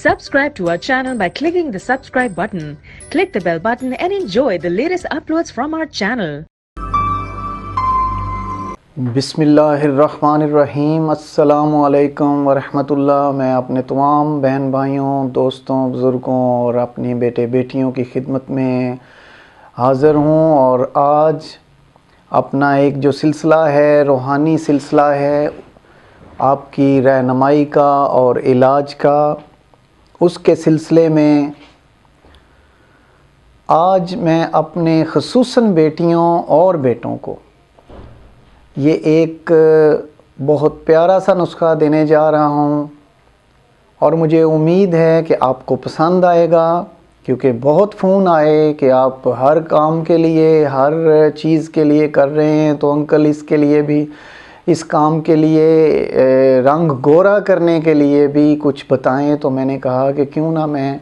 Subscribe to our channel by clicking the subscribe button. Click the bell button and enjoy the latest uploads from our channel. बिस्मिल्लाहिर्रहमानिर्रहीम। अस्सलामु अलैकुम वरहमतुल्लाह। मैं अपने तमाम बहन भाइयों, दोस्तों, बुज़ुर्गों और अपनी बेटे बेटियों की खिदमत में हाज़िर हूँ। और आज अपना एक जो सिलसिला है, रूहानी सिलसिला है, आपकी रहनुमाई का और इलाज का, उसके सिलसिले में आज मैं अपने ख़ुसूसन बेटियों और बेटों को ये एक बहुत प्यारा सा नुस्खा देने जा रहा हूँ और मुझे उम्मीद है कि आपको पसंद आएगा, क्योंकि बहुत फ़ोन आए कि आप हर काम के लिए, हर चीज़ के लिए कर रहे हैं, तो अंकल इसके लिए भी, इस काम के लिए, रंग गोरा करने के लिए भी कुछ बताएं। तो मैंने कहा कि क्यों ना मैं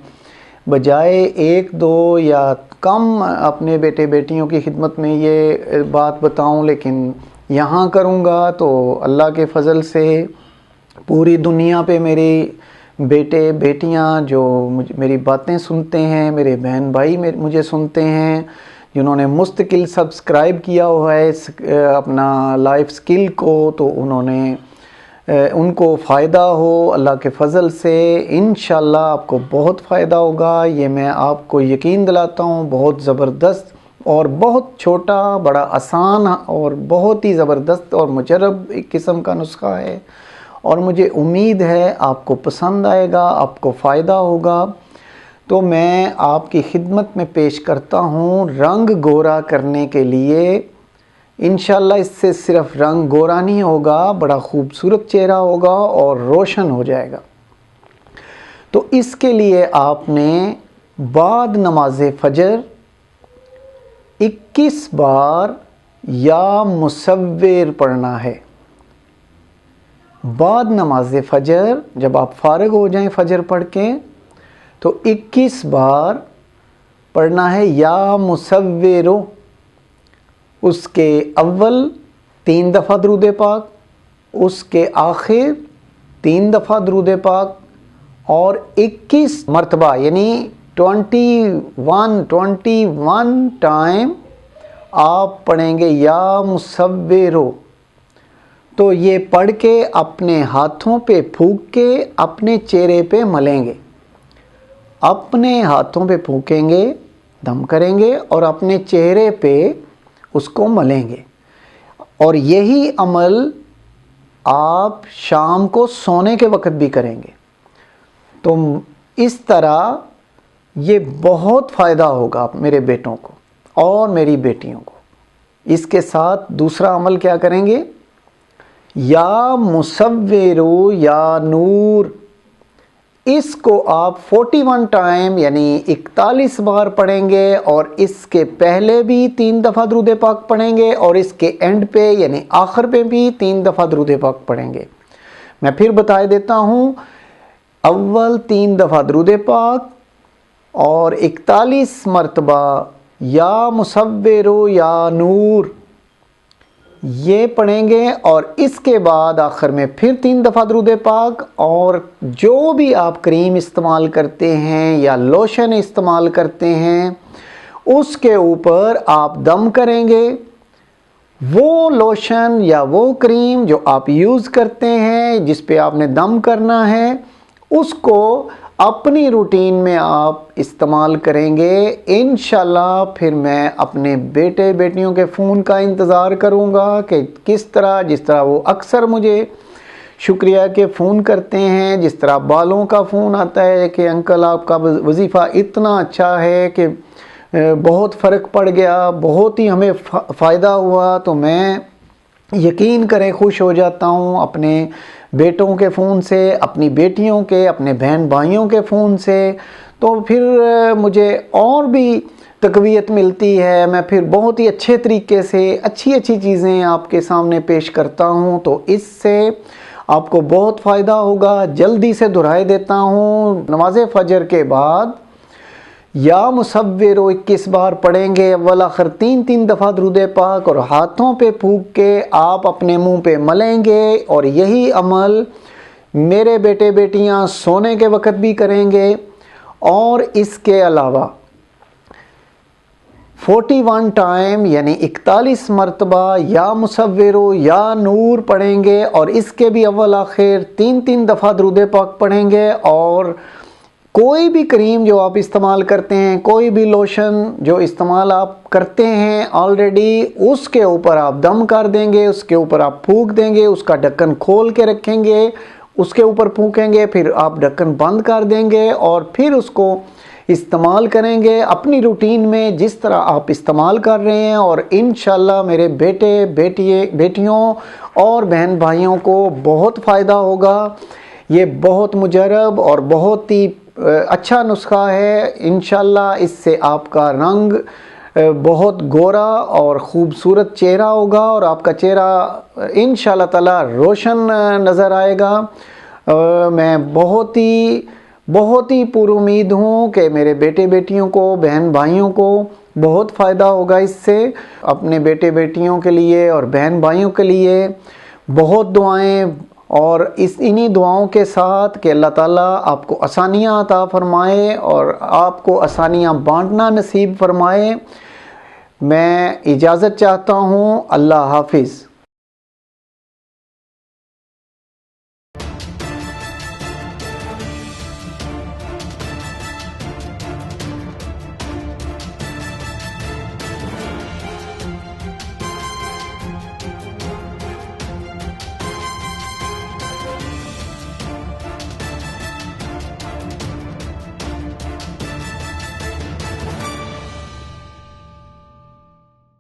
बजाय एक दो या कम अपने बेटे बेटियों की खिदमत में ये बात बताऊं, लेकिन यहाँ करूँगा तो अल्लाह के फ़ज़ल से पूरी दुनिया पे मेरे बेटे बेटियाँ जो मेरी बातें सुनते हैं, मेरे बहन भाई मुझे सुनते हैं, जिन्होंने मुस्तकिल सब्सक्राइब किया हुआ है इस अपना लाइफ स्किल को, तो उनको फ़ायदा हो अल्लाह के फ़ज़ल से। इंशाल्लाह आपको बहुत फ़ायदा होगा, ये मैं आपको यकीन दिलाता हूँ। बहुत ज़बरदस्त और बहुत छोटा, बड़ा आसान और बहुत ही ज़बरदस्त और मुजरब एक किस्म का नुस्खा है, और मुझे उम्मीद है आपको पसंद आएगा, आपको फ़ायदा होगा। तो मैं आपकी खिदमत में पेश करता हूँ रंग गोरा करने के लिए। इंशाल्लाह इससे सिर्फ रंग गोरा नहीं होगा, बड़ा खूबसूरत चेहरा होगा और रोशन हो जाएगा। तो इसके लिए आपने बाद नमाज फ़जर 21 बार या मुसव्विर पढ़ना है। बाद नमाज फ़जर जब आप फारिग हो जाएं फ़जर पढ़ के, तो 21 बार पढ़ना है या मुसव्विरो। उसके अव्वल 3 दफ़ा दुरूद पाक, उसके आखिर 3 दफ़ा दुरूद पाक, और 21 मरतबा यानी 21 टाइम आप पढ़ेंगे या मुसव्विरो। तो ये पढ़ के अपने हाथों पे फूंक के अपने चेहरे पे मलेंगे, अपने हाथों पे फूकेंगे, दम करेंगे और अपने चेहरे पे उसको मलेंगे। और यही अमल आप शाम को सोने के वक्त भी करेंगे। तो इस तरह ये बहुत फ़ायदा होगा मेरे बेटों को और मेरी बेटियों को। इसके साथ दूसरा अमल क्या करेंगे, या मुसव्विरो या नूर, इसको आप 41 टाइम यानी 41 बार पढ़ेंगे, और इसके पहले भी 3 दफ़ा दुरूद पाक पढ़ेंगे और इसके एंड पे यानी आखिर पे भी 3 दफ़ा दुरूद पाक पढ़ेंगे। मैं फिर बता देता हूँ, अव्वल 3 दफ़ा दुरूद पाक और 41 मरतबा या मुसव्विरो या नूर ये पढ़ेंगे, और इसके बाद आखिर में फिर 3 दफ़ा दुरूद पाक, और जो भी आप क्रीम इस्तेमाल करते हैं या लोशन इस्तेमाल करते हैं उसके ऊपर आप दम करेंगे। वो लोशन या वो क्रीम जो आप यूज़ करते हैं, जिस पे आपने दम करना है, उसको अपनी रूटीन में आप इस्तेमाल करेंगे। इंशाल्लाह फिर मैं अपने बेटे बेटियों के फ़ोन का इंतज़ार करूँगा कि किस तरह, जिस तरह वो अक्सर मुझे शुक्रिया के फ़ोन करते हैं, जिस तरह बालों का फ़ोन आता है कि अंकल आपका वजीफ़ा इतना अच्छा है कि बहुत फ़र्क पड़ गया, बहुत ही हमें फ़ायदा हुआ, तो मैं यकीन करें खुश हो जाता हूँ अपने बेटों के फ़ोन से, अपनी बेटियों के, अपने बहन भाइयों के फ़ोन से। तो फिर मुझे और भी तक़वियत मिलती है, मैं फिर बहुत ही अच्छे तरीके से अच्छी चीज़ें आपके सामने पेश करता हूँ। तो इससे आपको बहुत फ़ायदा होगा। जल्दी से दोहराए देता हूँ, नमाज फ़जर के बाद या मुसव्विरो 21 बार पढ़ेंगे, अव्वल आखिर 3 दफ़ा दुरूद पाक, और हाथों पे फूंक के आप अपने मुंह पे मलेंगे। और यही अमल मेरे बेटे बेटियां सोने के वक़्त भी करेंगे। और इसके अलावा 41 टाइम यानी 41 मरतबा या मुसव्विरो या नूर पढ़ेंगे, और इसके भी अव्वल आखिर 3-3 दफ़ा दुरूद पाक पढ़ेंगे। और कोई भी क्रीम जो आप इस्तेमाल करते हैं, कोई भी लोशन जो इस्तेमाल आप करते हैं ऑलरेडी, उसके ऊपर आप दम कर देंगे, उसके ऊपर आप फूंक देंगे, उसका ढक्कन खोल के रखेंगे, उसके ऊपर फूकेंगे, फिर आप ढक्कन बंद कर देंगे और फिर उसको इस्तेमाल करेंगे अपनी रूटीन में जिस तरह आप इस्तेमाल कर रहे हैं। और इंशाल्लाह मेरे बेटे बेटियों और बहन भाइयों को बहुत फ़ायदा होगा। ये बहुत मुजरब और बहुत ही अच्छा नुस्खा है। इंशाल्लाह इससे आपका रंग बहुत गोरा और ख़ूबसूरत चेहरा होगा और आपका चेहरा इंशाल्लाह ताला रोशन नज़र आएगा। मैं बहुत ही पुरुमीद हूँ कि मेरे बेटे बेटियों को, बहन भाइयों को बहुत फ़ायदा होगा इससे। अपने बेटे बेटियों के लिए और बहन भाइयों के लिए बहुत दुआएं, और इन्हीं दुआओं के साथ कि अल्लाह ताला आपको आसानियाँ अता फ़रमाए और आपको आसानियाँ बांटना नसीब फ़रमाए। मैं इजाज़त चाहता हूँ। अल्लाह हाफिज़।